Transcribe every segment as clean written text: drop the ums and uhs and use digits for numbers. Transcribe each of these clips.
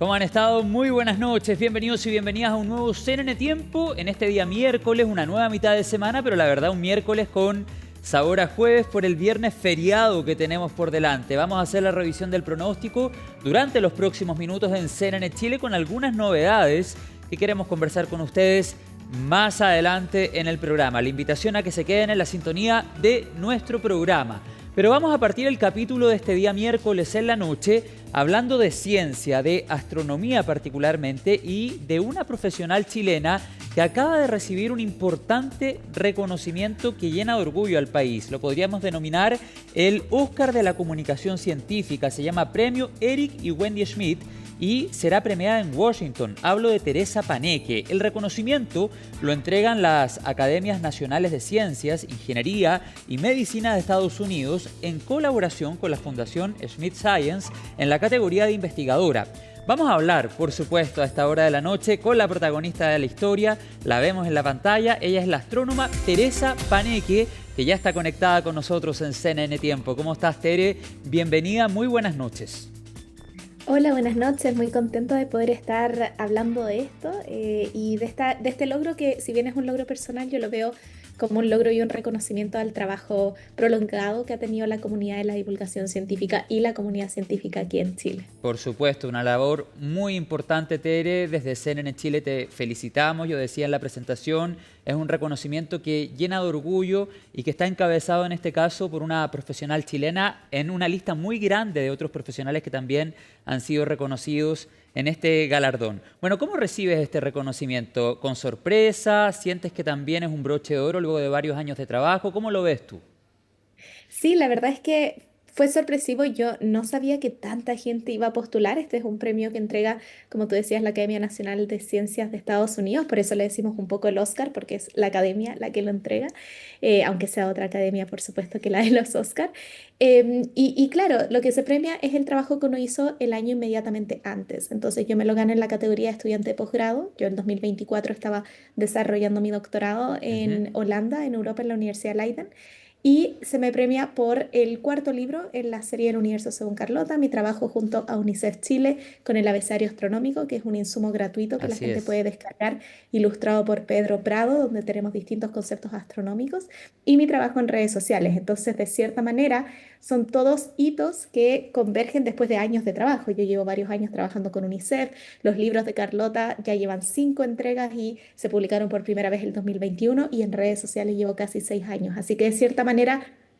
¿Cómo han estado? Muy buenas noches, bienvenidos y bienvenidas a un nuevo CNN Tiempo. En este día miércoles, una nueva mitad de semana, pero la verdad un miércoles con sabor a jueves por el viernes feriado que tenemos por delante. Vamos a hacer la revisión del pronóstico durante los próximos minutos en CNN Chile con algunas novedades que queremos conversar con ustedes más adelante en el programa. La invitación a que se queden en la sintonía de nuestro programa. Pero vamos a partir el capítulo de este día miércoles en la noche hablando de ciencia, de astronomía particularmente y de una profesional chilena que acaba de recibir un importante reconocimiento que llena de orgullo al país. Lo podríamos denominar el Oscar de la Comunicación Científica. Se llama Premio Eric y Wendy Schmidt y será premiada en Washington. Hablo de Teresa Paneque. El reconocimiento lo entregan las Academias Nacionales de Ciencias, Ingeniería y Medicina de Estados Unidos en colaboración con la Fundación Schmidt Science en la categoría de investigadora. Vamos a hablar, por supuesto, a esta hora de la noche con la protagonista de la historia. La vemos en la pantalla. Ella es la astrónoma Teresa Paneque, que ya está conectada con nosotros en CNN Tiempo. ¿Cómo estás, Tere? Bienvenida, muy buenas noches. Hola, buenas noches. Muy contento de poder estar hablando de esto y de este logro que, si bien es un logro personal, yo lo veo como un logro y un reconocimiento al trabajo prolongado que ha tenido la comunidad de la divulgación científica y la comunidad científica aquí en Chile. Por supuesto, una labor muy importante, Tere. Desde CNN Chile te felicitamos. Yo decía en la presentación, es un reconocimiento que llena de orgullo y que está encabezado en este caso por una profesional chilena en una lista muy grande de otros profesionales que también han sido reconocidos en este galardón. Bueno, ¿cómo recibes este reconocimiento? ¿Con sorpresa? ¿Sientes que también es un broche de oro luego de varios años de trabajo? ¿Cómo lo ves tú? Sí, la verdad es que fue sorpresivo. Yo no sabía que tanta gente iba a postular. Este es un premio que entrega, como tú decías, la Academia Nacional de Ciencias de Estados Unidos. Por eso le decimos un poco el Oscar, porque es la academia la que lo entrega, aunque sea otra academia, por supuesto, que la de los Oscar. Y claro, lo que se premia es el trabajo que uno hizo el año inmediatamente antes. Entonces yo me lo gané en la categoría de estudiante de posgrado. Yo en 2024 estaba desarrollando mi doctorado Ujú. en Holanda, en Europa, en la Universidad Leiden. Y se me premia por el cuarto libro en la serie El Universo según Carlota, mi trabajo junto a UNICEF Chile con el abecedario astronómico, que es un insumo gratuito que la Así gente es. puede descargar, ilustrado por Pedro Prado, donde tenemos distintos conceptos astronómicos, y mi trabajo en redes sociales. Entonces, de cierta manera, son todos hitos que convergen después de años de trabajo. Yo llevo varios años trabajando con UNICEF, los libros de Carlota ya llevan 5 entregas y se publicaron por primera vez el 2021 y en redes sociales llevo casi 6 años. Así que de cierta manera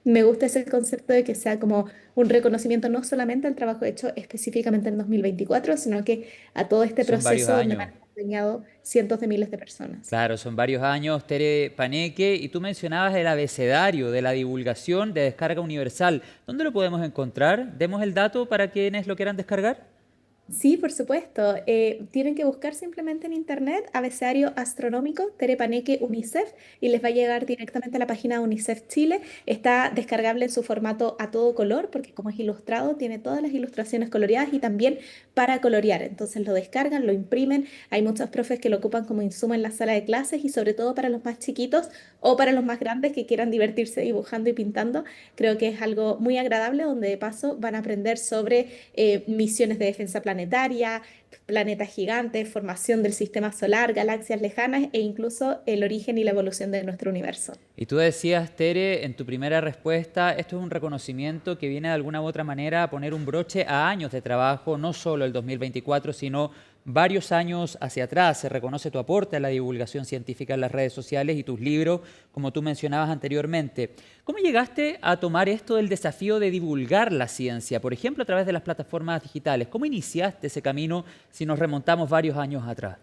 me gusta ese concepto de que sea como un reconocimiento no solamente al trabajo hecho específicamente en 2024, sino que a todo este Son varios proceso donde me años. han acompañado cientos de miles de personas. Claro, son varios años, Tere Paneque, y tú mencionabas el abecedario de la divulgación de descarga universal. ¿Dónde lo podemos encontrar? Demos el dato para quienes lo quieran descargar. Sí, por supuesto. Tienen que buscar simplemente en internet abecedario astronómico Tere Paneque UNICEF y les va a llegar directamente a la página de UNICEF Chile. Está descargable en su formato a todo color porque como es ilustrado tiene todas las ilustraciones coloreadas y también para colorear. Entonces lo descargan, lo imprimen. Hay muchos profes que lo ocupan como insumo en la sala de clases y sobre todo para los más chiquitos o para los más grandes que quieran divertirse dibujando y pintando. Creo que es algo muy agradable donde de paso van a aprender sobre misiones de defensa planetaria, planetas gigantes, formación del sistema solar, galaxias lejanas e incluso el origen y la evolución de nuestro universo. Y tú decías, Tere, en tu primera respuesta, esto es un reconocimiento que viene de alguna u otra manera a poner un broche a años de trabajo, no solo el 2024, sino varios años hacia atrás. Se reconoce tu aporte a la divulgación científica en las redes sociales y tus libros, como tú mencionabas anteriormente. ¿Cómo llegaste a tomar esto del desafío de divulgar la ciencia, por ejemplo, a través de las plataformas digitales? ¿Cómo iniciaste ese camino si nos remontamos varios años atrás?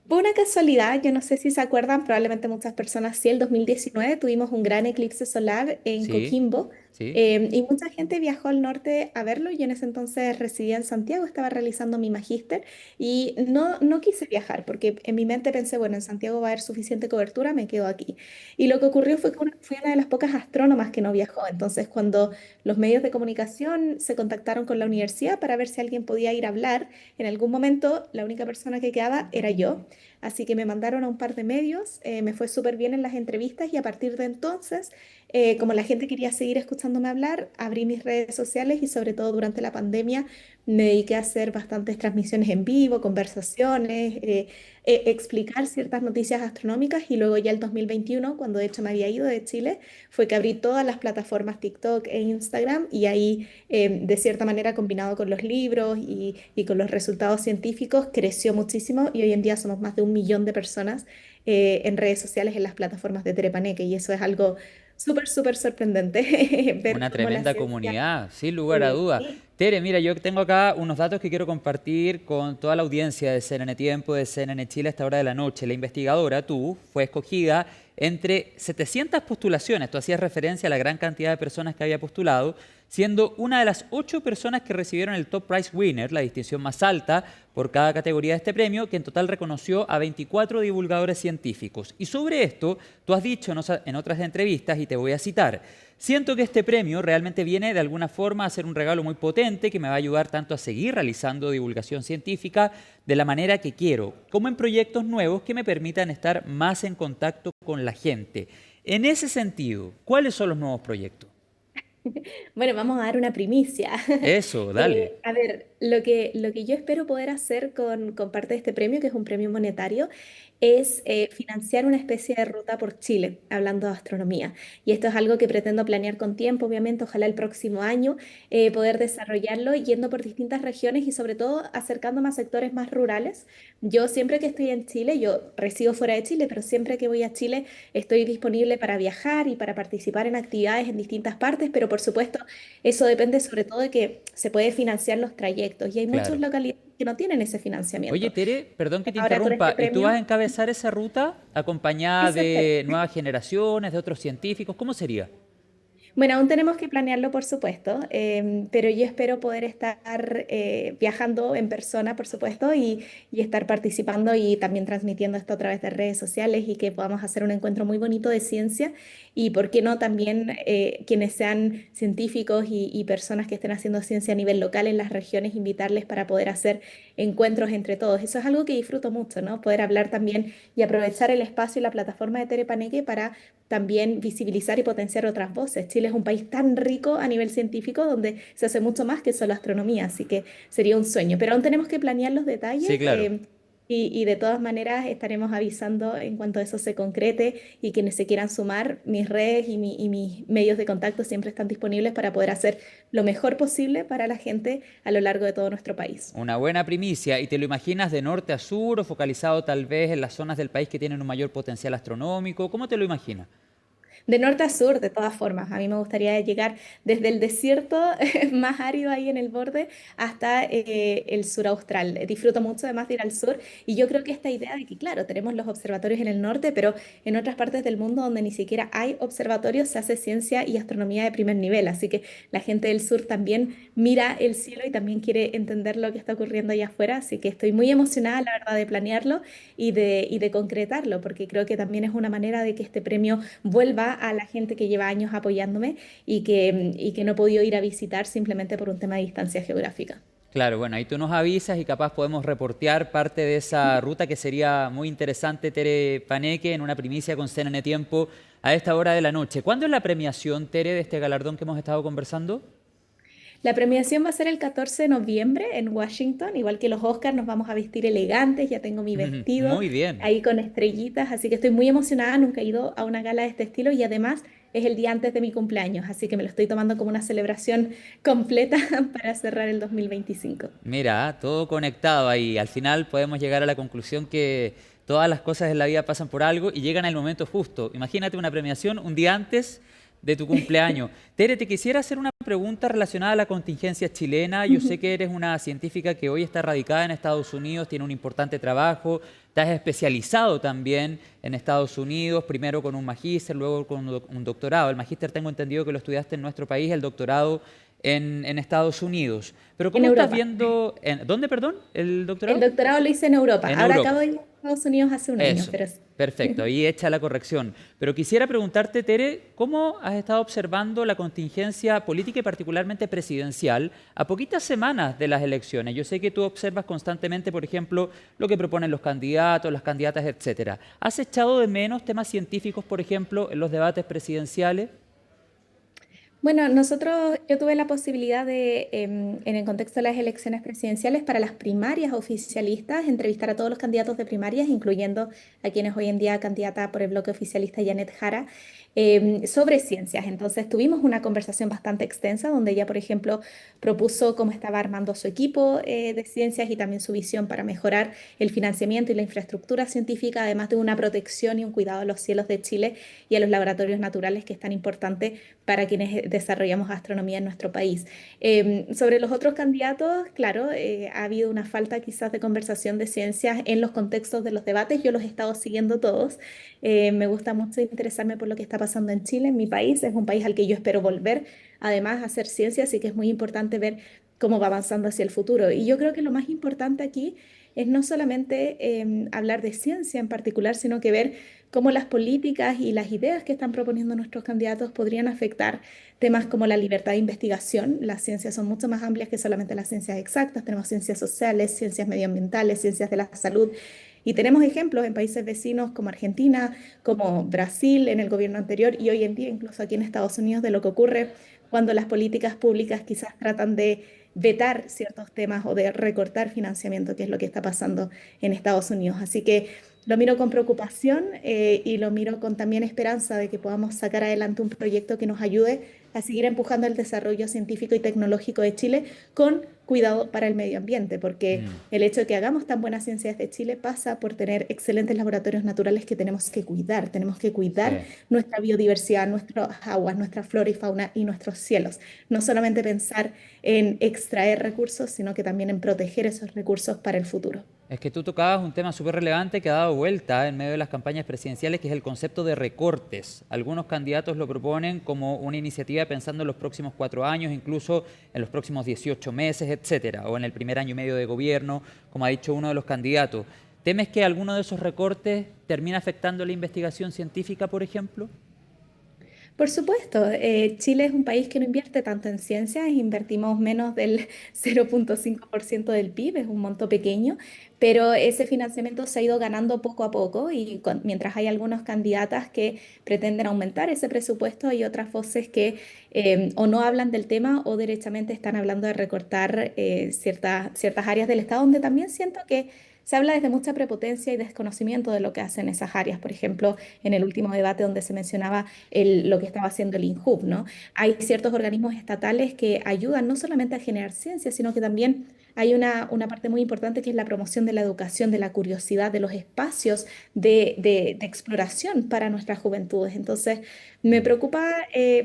Fue una casualidad, yo no sé si se acuerdan, probablemente muchas personas sí, el 2019 tuvimos un gran eclipse solar en Sí, Coquimbo sí. y mucha gente viajó al norte a verlo. Yo en ese entonces residía en Santiago, estaba realizando mi magíster y no quise viajar porque en mi mente pensé, bueno, en Santiago va a haber suficiente cobertura, me quedo aquí. Y lo que ocurrió fue que fui una de las pocas astrónomas que no viajó. Entonces, cuando los medios de comunicación se contactaron con la universidad para ver si alguien podía ir a hablar, en algún momento la única persona que quedaba era yo. Así que me mandaron a un par de medios, me fue súper bien en las entrevistas y a partir de entonces como la gente quería seguir escuchándome hablar, abrí mis redes sociales y sobre todo durante la pandemia me dediqué a hacer bastantes transmisiones en vivo, conversaciones, explicar ciertas noticias astronómicas y luego ya el 2021, cuando de hecho me había ido de Chile, fue que abrí todas las plataformas TikTok e Instagram y ahí de cierta manera combinado con los libros y con los resultados científicos creció muchísimo y hoy en día somos más de 1 millón de personas en redes sociales en las plataformas de Terepaneque y eso es algo súper, súper sorprendente ver Una cómo la tremenda ciencia... comunidad, sin lugar a duda. Sí. Tere, mira, yo tengo acá unos datos que quiero compartir con toda la audiencia de CNN Tiempo, de CNN Chile a esta hora de la noche. La investigadora, tú, fue escogida entre 700 postulaciones. Tú hacías referencia a la gran cantidad de personas que había postulado, siendo una de las 8 personas que recibieron el Top Prize Winner, la distinción más alta por cada categoría de este premio, que en total reconoció a 24 divulgadores científicos. Y sobre esto, tú has dicho en otras entrevistas, y te voy a citar: siento que este premio realmente viene de alguna forma a ser un regalo muy potente que me va a ayudar tanto a seguir realizando divulgación científica de la manera que quiero, como en proyectos nuevos que me permitan estar más en contacto con la gente. En ese sentido, ¿cuáles son los nuevos proyectos? Bueno, vamos a dar una primicia. Eso, dale. A ver, lo que yo espero poder hacer con parte de este premio, que es un premio monetario, es financiar una especie de ruta por Chile, hablando de astronomía. Y esto es algo que pretendo planear con tiempo, obviamente, ojalá el próximo año, poder desarrollarlo yendo por distintas regiones y sobre todo acercándome a sectores más rurales. Yo siempre que estoy en Chile, yo resido fuera de Chile, pero siempre que voy a Chile estoy disponible para viajar y para participar en actividades en distintas partes, pero por supuesto eso depende sobre todo de que se puede financiar los trayectos y hay muchas Claro. localidades que no tienen ese Oye, financiamiento. Tere, perdón que te Ahora con este interrumpa. ¿Y tú vas a premio, encabezar esa ruta acompañada eso espero. de nuevas generaciones, de otros científicos? ¿Cómo sería? Bueno, aún tenemos que planearlo, por supuesto, pero yo espero poder estar viajando en persona, por supuesto, y estar participando y también transmitiendo esto a través de redes sociales y que podamos hacer un encuentro muy bonito de ciencia y, ¿por qué no, también quienes sean científicos y personas que estén haciendo ciencia a nivel local en las regiones, invitarles para poder hacer encuentros entre todos. Eso es algo que disfruto mucho, ¿no? Poder hablar también y aprovechar el espacio y la plataforma de Terepaneque para también visibilizar y potenciar otras voces. Chile es un país tan rico a nivel científico donde se hace mucho más que solo astronomía, así que sería un sueño. Pero aún tenemos que planear los Sí, detalles claro. y de todas maneras estaremos avisando en cuanto eso se concrete y quienes se quieran sumar, mis redes y mis medios de contacto siempre están disponibles para poder hacer lo mejor posible para la gente a lo largo de todo nuestro país. Una buena primicia. ¿Y te lo imaginas de norte a sur o focalizado tal vez en las zonas del país que tienen un mayor potencial astronómico? ¿Cómo te lo imaginas? De norte a sur, de todas formas. A mí me gustaría llegar desde el desierto más árido ahí en el borde hasta el sur austral. Disfruto mucho además de ir al sur y yo creo que esta idea de que, claro, tenemos los observatorios en el norte, pero en otras partes del mundo donde ni siquiera hay observatorios se hace ciencia y astronomía de primer nivel. Así que la gente del sur también mira el cielo y también quiere entender lo que está ocurriendo allá afuera. Así que estoy muy emocionada, la verdad, de planearlo y de concretarlo, porque creo que también es una manera de que este premio vuelva a la gente que lleva años apoyándome y que no he podido ir a visitar simplemente por un tema de distancia geográfica. Claro, bueno, ahí tú nos avisas y capaz podemos reportear parte de esa ruta que sería muy interesante, Tere Paneque, en una primicia con CNN Tiempo a esta hora de la noche. ¿Cuándo es la premiación, Tere, de este galardón que hemos estado conversando? La premiación va a ser el 14 de noviembre en Washington, igual que los Oscars, nos vamos a vestir elegantes, ya tengo mi vestido Muy bien. ahí con estrellitas, así que estoy muy emocionada, nunca he ido a una gala de este estilo y además es el día antes de mi cumpleaños, así que me lo estoy tomando como una celebración completa para cerrar el 2025. Mira, todo conectado ahí. Al final podemos llegar a la conclusión que todas las cosas en la vida pasan por algo y llegan al momento justo. Imagínate una premiación un día antes de tu cumpleaños. Tere, te quisiera hacer una pregunta relacionada a la contingencia chilena. Yo sé que eres una científica que hoy está radicada en Estados Unidos, tiene un importante trabajo, te has especializado también en Estados Unidos, primero con un magíster, luego con un doctorado. El magíster tengo entendido que lo estudiaste en nuestro país, el doctorado en Estados Unidos. Pero En ¿cómo estás Europa. viendo, ¿dónde, perdón, el El doctorado? doctorado lo hice en Europa, En ahora Europa. acabo de ir a Estados Unidos hace un año, Eso, pero sí. perfecto, ahí hecha la corrección. Pero quisiera preguntarte, Tere, ¿cómo has estado observando la contingencia política y particularmente presidencial a poquitas semanas de las elecciones? Yo sé que tú observas constantemente, por ejemplo, lo que proponen los candidatos, las candidatas, etcétera. ¿Has echado de menos temas científicos, por ejemplo, en los debates presidenciales? Bueno, yo tuve la posibilidad de, en el contexto de las elecciones presidenciales, para las primarias oficialistas, entrevistar a todos los candidatos de primarias, incluyendo a quienes hoy en día candidata por el bloque oficialista Janet Jara, sobre ciencias. Entonces tuvimos una conversación bastante extensa donde ella, por ejemplo, propuso cómo estaba armando su equipo de ciencias y también su visión para mejorar el financiamiento y la infraestructura científica, además de una protección y un cuidado a los cielos de Chile y a los laboratorios naturales, que es tan importante para quienes desarrollamos astronomía en nuestro país. Sobre los otros candidatos, claro, ha habido una falta quizás de conversación de ciencias en los contextos de los debates. Yo los he estado siguiendo todos. Me gusta mucho interesarme por lo que está pasando en Chile, en mi país. Es un país al que yo espero volver, además, a hacer ciencia, así que es muy importante ver cómo va avanzando hacia el futuro. Y yo creo que lo más importante aquí es no solamente hablar de ciencia en particular, sino que ver cómo las políticas y las ideas que están proponiendo nuestros candidatos podrían afectar temas como la libertad de investigación. Las ciencias son mucho más amplias que solamente las ciencias exactas. Tenemos ciencias sociales, ciencias medioambientales, ciencias de la salud. Y tenemos ejemplos en países vecinos como Argentina, como Brasil en el gobierno anterior y hoy en día incluso aquí en Estados Unidos, de lo que ocurre cuando las políticas públicas quizás tratan de vetar ciertos temas o de recortar financiamiento, que es lo que está pasando en Estados Unidos. Así que lo miro con preocupación y lo miro con también esperanza de que podamos sacar adelante un proyecto que nos ayude a seguir empujando el desarrollo científico y tecnológico de Chile con cuidado para el medio ambiente, porque Mm, el hecho de que hagamos tan buenas ciencias de Chile pasa por tener excelentes laboratorios naturales que tenemos que cuidar sí. nuestra biodiversidad, nuestras aguas, nuestra flora y fauna y nuestros cielos. No solamente pensar en extraer recursos, sino que también en proteger esos recursos para el futuro. Es que tú tocabas un tema súper relevante que ha dado vuelta en medio de las campañas presidenciales, que es el concepto de recortes. Algunos candidatos lo proponen como una iniciativa pensando en los próximos 4 años, incluso en los próximos 18 meses, etcétera, o en el primer año y medio de gobierno, como ha dicho uno de los candidatos. ¿Temes que alguno de esos recortes termine afectando la investigación científica, por ejemplo? Por supuesto, Chile es un país que no invierte tanto en ciencias, invertimos menos del 0,5% del PIB, es un monto pequeño, pero ese financiamiento se ha ido ganando poco a poco y mientras hay algunas candidatas que pretenden aumentar ese presupuesto, hay otras voces que o no hablan del tema o derechamente están hablando de recortar ciertas áreas del Estado, donde también siento que se habla desde mucha prepotencia y desconocimiento de lo que hacen esas áreas. Por ejemplo, en el último debate donde se mencionaba lo que estaba haciendo el INJUV, ¿no? Hay ciertos organismos estatales que ayudan no solamente a generar ciencia, sino que también hay una parte muy importante que es la promoción de la educación, de la curiosidad, de los espacios de exploración para nuestras juventudes. Entonces, me Mm, preocupa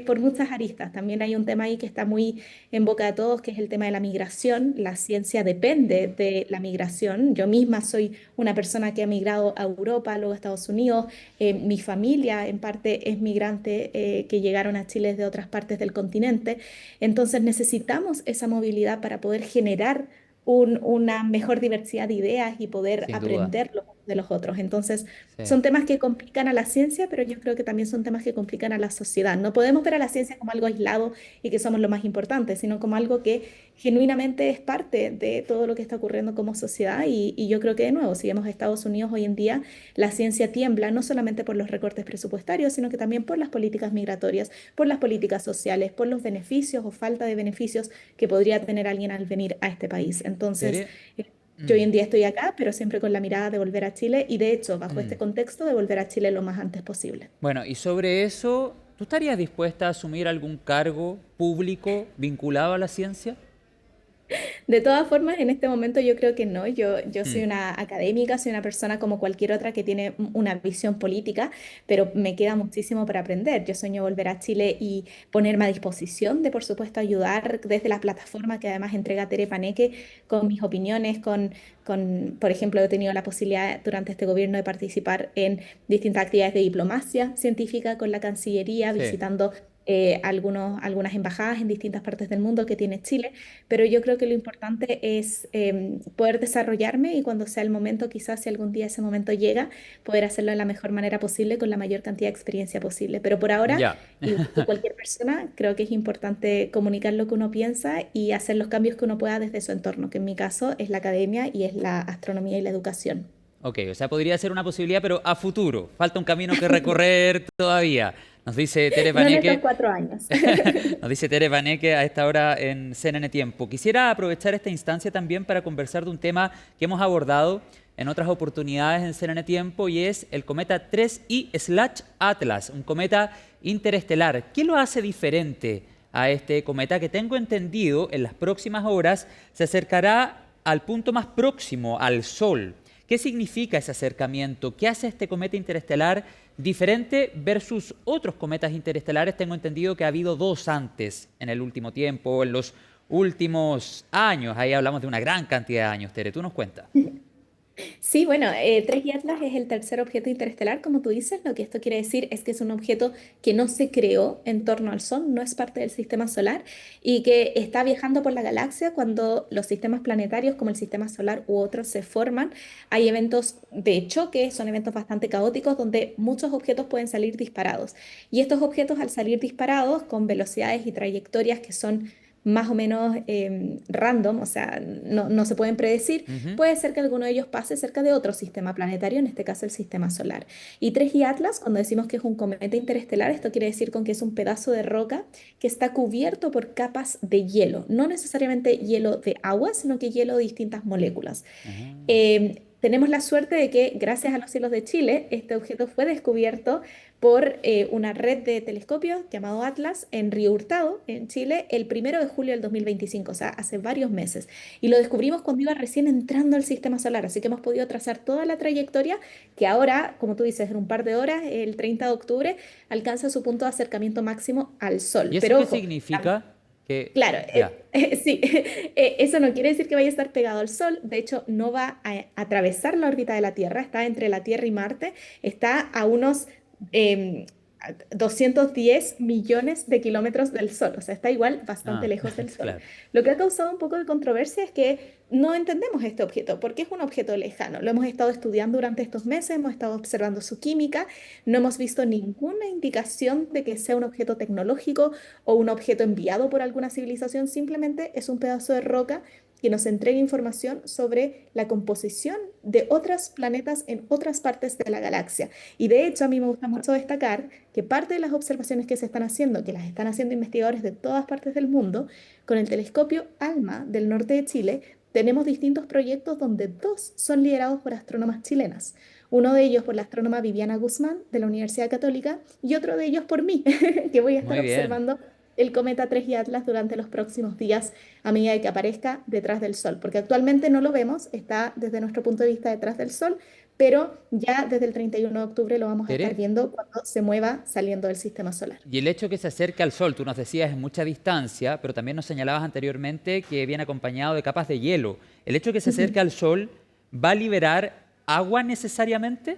por muchas aristas. También hay un tema ahí que está muy en boca de todos, que es el tema de la migración. La ciencia depende de la migración. Yo misma soy una persona que ha migrado a Europa, luego a Estados Unidos. Mi familia en parte es migrante que llegaron a Chile de otras partes del continente. Entonces necesitamos esa movilidad para poder generar una mejor diversidad de ideas y poder sin duda. aprender los unos de los otros. Entonces Sí. son temas que complican a la ciencia, pero yo creo que también son temas que complican a la sociedad. No podemos ver a la ciencia como algo aislado y que somos lo más importante, sino como algo que genuinamente es parte de todo lo que está ocurriendo como sociedad. Y yo creo que, de nuevo, si vemos a Estados Unidos hoy en día, la ciencia tiembla no solamente por los recortes presupuestarios, sino que también por las políticas migratorias, por las políticas sociales, por los beneficios o falta de beneficios que podría tener alguien al venir a este país. Entonces, Tere- yo hoy mm, en día estoy acá, pero siempre con la mirada de volver a Chile y, de hecho, bajo este mm. contexto, de volver a Chile lo más antes posible. Bueno, y sobre eso, ¿tú estarías dispuesta a asumir algún cargo público vinculado a la ciencia? De todas formas, en este momento yo creo que no. Yo soy Mm, una académica, soy una persona como cualquier otra que tiene una visión política, pero me queda muchísimo para aprender. Yo sueño volver a Chile y ponerme a disposición de, por supuesto, ayudar desde la plataforma que además entrega Tere Paneque con mis opiniones, por ejemplo, he tenido la posibilidad durante este gobierno de participar en distintas actividades de diplomacia científica con la Cancillería, sí. visitando algunas embajadas en distintas partes del mundo que tiene Chile, pero yo creo que lo importante es poder desarrollarme y cuando sea el momento, quizás si algún día ese momento llega, poder hacerlo de la mejor manera posible, con la mayor cantidad de experiencia posible. Pero por ahora, Ya. igual que cualquier persona, creo que es importante comunicar lo que uno piensa y hacer los cambios que uno pueda desde su entorno, que en mi caso es la academia y es la astronomía y la educación. Ok, o sea, podría ser una posibilidad, pero a futuro. Falta un camino que recorrer todavía. Nos dice Tere No en estos Paneque, 4 años. nos dice Tere Paneque a esta hora en CNN Tiempo. Quisiera aprovechar esta instancia también para conversar de un tema que hemos abordado en otras oportunidades en CNN Tiempo y es el cometa 3I/Atlas, un cometa interestelar. ¿Qué lo hace diferente a este cometa que tengo entendido en las próximas horas se acercará al punto más próximo al Sol? ¿Qué significa ese acercamiento? ¿Qué hace este cometa interestelar diferente versus otros cometas interestelares? Tengo entendido que ha habido 2 antes en el último tiempo, en los últimos años. Ahí hablamos de una gran cantidad de años. Tere, tú nos cuentas. Sí, bueno, 3I Atlas es el tercer objeto interestelar, como tú dices. Lo que esto quiere decir es que es un objeto que no se creó en torno al Sol, no es parte del sistema solar y que está viajando por la galaxia cuando los sistemas planetarios como el sistema solar u otros se forman. Hay eventos de choque, son eventos bastante caóticos donde muchos objetos pueden salir disparados. Y estos objetos al salir disparados con velocidades y trayectorias que son más o menos random, o sea, no se pueden predecir, Ujú. puede ser que alguno de ellos pase cerca de otro sistema planetario, en este caso el sistema solar. Y 3I Atlas, cuando decimos que es un cometa interestelar, esto quiere decir con que es un pedazo de roca que está cubierto por capas de hielo, no necesariamente hielo de agua, sino que hielo de distintas moléculas. Ah. Tenemos la suerte de que, gracias a los cielos de Chile, este objeto fue descubierto por una red de telescopios llamado Atlas en Río Hurtado, en Chile, el 1 de julio del 2025, o sea, hace varios meses. Y lo descubrimos cuando iba recién entrando al sistema solar, así que hemos podido trazar toda la trayectoria que ahora, como tú dices, en un par de horas, el 30 de octubre, alcanza su punto de acercamiento máximo al Sol. ¿Y eso Pero qué ojo, significa? Que claro, ya. sí, eso no quiere decir que vaya a estar pegado al Sol, de hecho no va a atravesar la órbita de la Tierra, está entre la Tierra y Marte, está a unos em, 210 millones de kilómetros del Sol, o sea, está igual bastante Ah, lejos del Sol. claro. Lo que ha causado un poco de controversia es que no entendemos este objeto, porque es un objeto lejano. Lo hemos estado estudiando durante estos meses, hemos estado observando su química, no hemos visto ninguna indicación de que sea un objeto tecnológico o un objeto enviado por alguna civilización, simplemente es un pedazo de roca que nos entrega información sobre la composición de otros planetas en otras partes de la galaxia. Y de hecho, a mí me gusta mucho destacar que parte de las observaciones que se están haciendo, que las están haciendo investigadores de todas partes del mundo, con el telescopio ALMA del norte de Chile, tenemos distintos proyectos donde 2 son liderados por astrónomas chilenas. Uno de ellos por la astrónoma Viviana Guzmán de la Universidad Católica y otro de ellos por mí, que voy a estar Muy bien. observando el cometa 3I Atlas durante los próximos días a medida que aparezca detrás del Sol, porque actualmente no lo vemos, está desde nuestro punto de vista detrás del Sol, pero ya desde el 31 de octubre lo vamos a estar Tere, viendo cuando se mueva saliendo del sistema solar. y el hecho que se acerque al Sol, tú nos decías, es mucha distancia, pero también nos señalabas anteriormente que viene acompañado de capas de hielo. ¿El hecho que se acerque al Sol va a liberar agua necesariamente?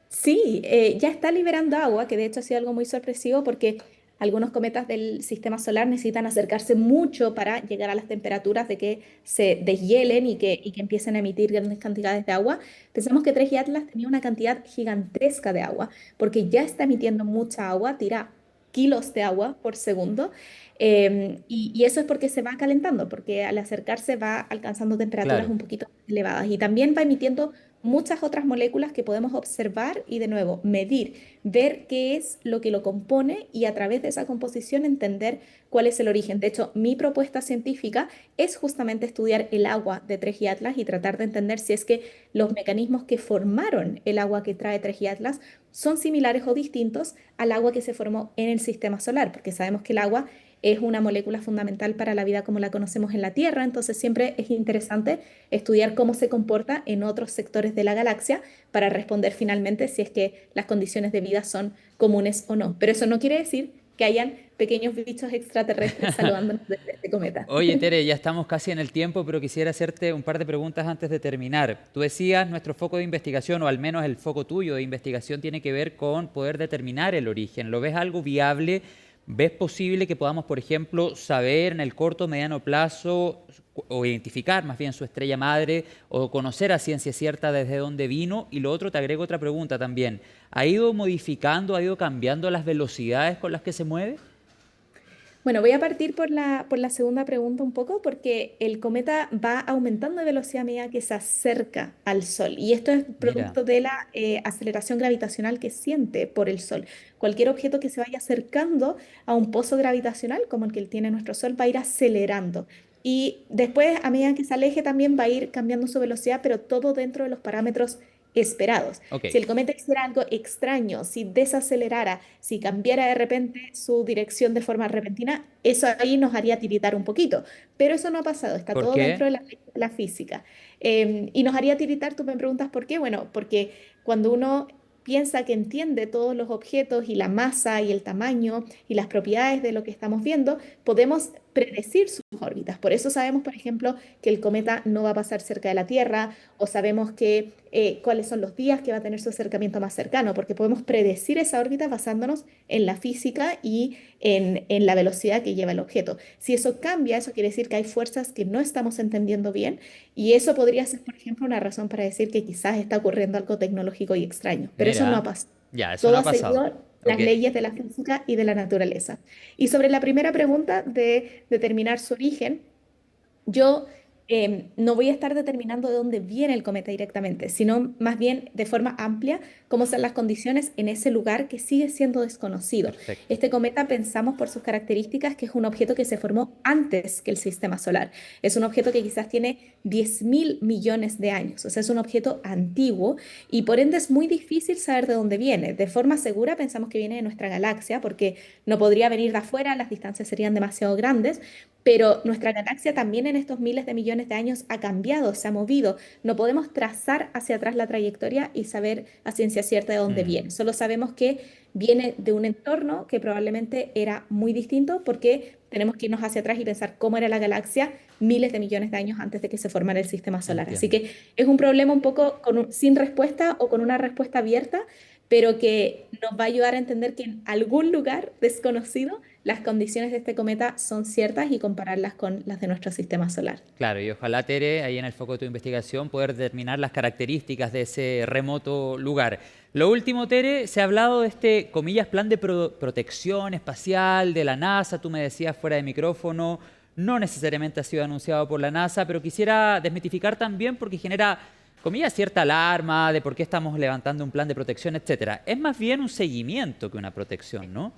Sí, ya está liberando agua, que de hecho ha sido algo muy sorpresivo porque algunos cometas del sistema solar necesitan acercarse mucho para llegar a las temperaturas de que se deshielen y que empiecen a emitir grandes cantidades de agua. Pensamos que 3 Atlas tenía una cantidad gigantesca de agua porque ya está emitiendo mucha agua, tira kilos de agua por segundo. Y eso es porque se va calentando, porque al acercarse va alcanzando temperaturas Claro. un poquito elevadas y también va emitiendo muchas otras moléculas que podemos observar y de nuevo medir, ver qué es lo que lo compone y a través de esa composición entender cuál es el origen. De hecho, mi propuesta científica es justamente estudiar el agua de 3 Atlas y tratar de entender si es que los mecanismos que formaron el agua que trae 3 Atlas son similares o distintos al agua que se formó en el sistema solar, porque sabemos que el agua es una molécula fundamental para la vida como la conocemos en la Tierra, entonces siempre es interesante estudiar cómo se comporta en otros sectores de la galaxia para responder finalmente si es que las condiciones de vida son comunes o no. Pero eso no quiere decir que hayan pequeños bichos extraterrestres saludándonos desde este cometa. Oye, Tere, ya estamos casi en el tiempo, pero quisiera hacerte un par de preguntas antes de terminar. Tú decías, nuestro foco de investigación, o al menos el foco tuyo de investigación, tiene que ver con poder determinar el origen. ¿Lo ves algo viable? ¿Ves posible que podamos, por ejemplo, saber en el corto o mediano plazo o identificar más bien su estrella madre o conocer a ciencia cierta desde dónde vino? Y lo otro, te agrego otra pregunta también. ¿Ha ido modificando, ha ido cambiando las velocidades con las que se mueve? Bueno, voy a partir por la segunda pregunta un poco, porque el cometa va aumentando de velocidad a medida que se acerca al Sol. Y esto es Mira, producto de la aceleración gravitacional que siente por el Sol. Cualquier objeto que se vaya acercando a un pozo gravitacional, como el que tiene nuestro Sol, va a ir acelerando. Y después, a medida que se aleje, también va a ir cambiando su velocidad, pero todo dentro de los parámetros esperados. ok. Si el cometa hiciera algo extraño, si desacelerara, si cambiara de repente su dirección de forma repentina, eso ahí nos haría tiritar un poquito. Pero eso no ha pasado, está ¿Por todo dentro qué? de la física. Y nos haría tiritar, tú me preguntas por qué. Bueno, porque cuando uno piensa que entiende todos los objetos y la masa y el tamaño y las propiedades de lo que estamos viendo, podemos predecir sus órbitas. Por eso sabemos, por ejemplo, que el cometa no va a pasar cerca de la Tierra, o sabemos que cuáles son los días que va a tener su acercamiento más cercano, porque podemos predecir esa órbita basándonos en la física y en la velocidad que lleva el objeto. Si eso cambia, eso quiere decir que hay fuerzas que no estamos entendiendo bien, y eso podría ser, por ejemplo, una razón para decir que quizás está ocurriendo algo tecnológico y extraño, pero eso no ha Mira, pasado. ya, eso no Todo ha ha pasado. seguido Ok. las leyes de la física y de la naturaleza. Y sobre la primera pregunta de determinar su origen, yo no voy a estar determinando de dónde viene el cometa directamente, sino más bien de forma amplia cómo son las condiciones en ese lugar que sigue siendo desconocido. Perfecto. Este cometa pensamos por sus características que es un objeto que se formó antes que el sistema solar. Es un objeto que quizás tiene 10.000 millones de años, o sea, es un objeto antiguo y por ende es muy difícil saber de dónde viene. De forma segura pensamos que viene de nuestra galaxia porque no podría venir de afuera, las distancias serían demasiado grandes, pero nuestra galaxia también en estos miles de millones de años ha cambiado, se ha movido. No podemos trazar hacia atrás la trayectoria y saber a ciencia cierta de dónde Mm, viene. Solo sabemos que viene de un entorno que probablemente era muy distinto porque tenemos que irnos hacia atrás y pensar cómo era la galaxia miles de millones de años antes de que se formara el sistema solar. Así entiendo. que es un problema un poco sin respuesta o con una respuesta abierta, pero que nos va a ayudar a entender que en algún lugar desconocido las condiciones de este cometa son ciertas y compararlas con las de nuestro sistema solar. Claro, y ojalá, Tere, ahí en el foco de tu investigación, poder determinar las características de ese remoto lugar. Lo último, Tere, se ha hablado de este, comillas, plan de protección espacial de la NASA, tú me decías fuera de micrófono, no necesariamente ha sido anunciado por la NASA, pero quisiera desmitificar también porque genera, comillas, cierta alarma de por qué estamos levantando un plan de protección, etcétera. Es más bien un seguimiento que una protección, ¿no?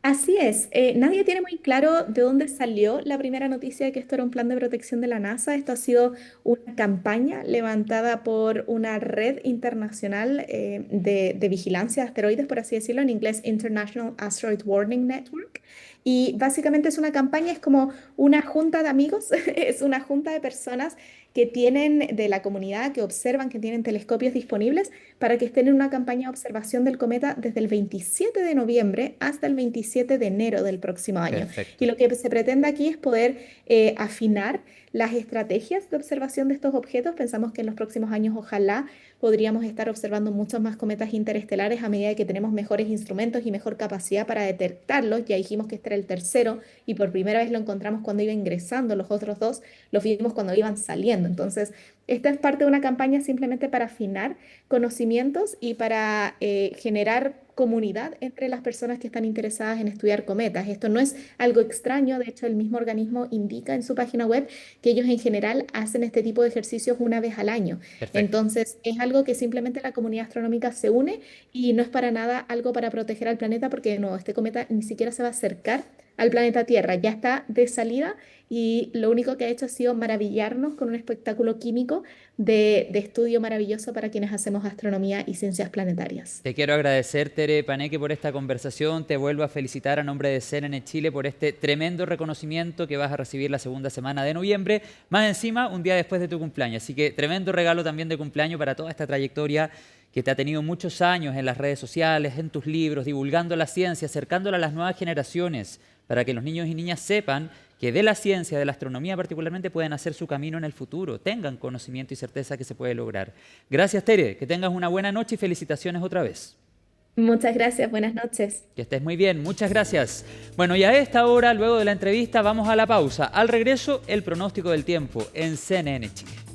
Así es, nadie tiene muy claro de dónde salió la primera noticia de que esto era un plan de protección de la NASA. Esto ha sido una campaña levantada por una red internacional de vigilancia de asteroides, por así decirlo, en inglés International Asteroid Warning Network. Y básicamente es una campaña, es como una junta de amigos, es una junta de personas que tienen de la comunidad, que observan, que tienen telescopios disponibles para que estén en una campaña de observación del cometa desde el 27 de noviembre hasta el 27 de enero del próximo año. Y Perfecto. lo que se pretende aquí es poder afinar las estrategias de observación de estos objetos. Pensamos que en los próximos años ojalá podríamos estar observando muchos más cometas interestelares a medida que tenemos mejores instrumentos y mejor capacidad para detectarlos. Ya dijimos que este era el tercero y por primera vez lo encontramos cuando iba ingresando, los otros dos los vimos cuando iban saliendo. Entonces, esta es parte de una campaña simplemente para afinar conocimientos y para generar comunidad entre las personas que están interesadas en estudiar cometas. Esto no es algo extraño, de hecho el mismo organismo indica en su página web que ellos en general hacen este tipo de ejercicios una vez al año. Perfecto. Entonces es algo que simplemente la comunidad astronómica se une y no es para nada algo para proteger al planeta porque no, este cometa ni siquiera se va a acercar al planeta Tierra, ya está de salida y lo único que ha hecho ha sido maravillarnos con un espectáculo químico de estudio maravilloso para quienes hacemos astronomía y ciencias planetarias. Te quiero agradecer, Tere Paneque, por esta conversación. Te vuelvo a felicitar a nombre de CNN Chile por este tremendo reconocimiento que vas a recibir la segunda semana de noviembre, más encima un día después de tu cumpleaños. Así que tremendo regalo también de cumpleaños para toda esta trayectoria que te ha tenido muchos años en las redes sociales, en tus libros, divulgando la ciencia, acercándola a las nuevas generaciones, para que los niños y niñas sepan que de la ciencia, de la astronomía particularmente, pueden hacer su camino en el futuro, tengan conocimiento y certeza que se puede lograr. Gracias, Tere, que tengas una buena noche y felicitaciones otra vez. Muchas gracias, buenas noches. Que estés muy bien, muchas gracias. Bueno, y a esta hora, luego de la entrevista, vamos a la pausa. Al regreso, el pronóstico del tiempo en CNN Chile.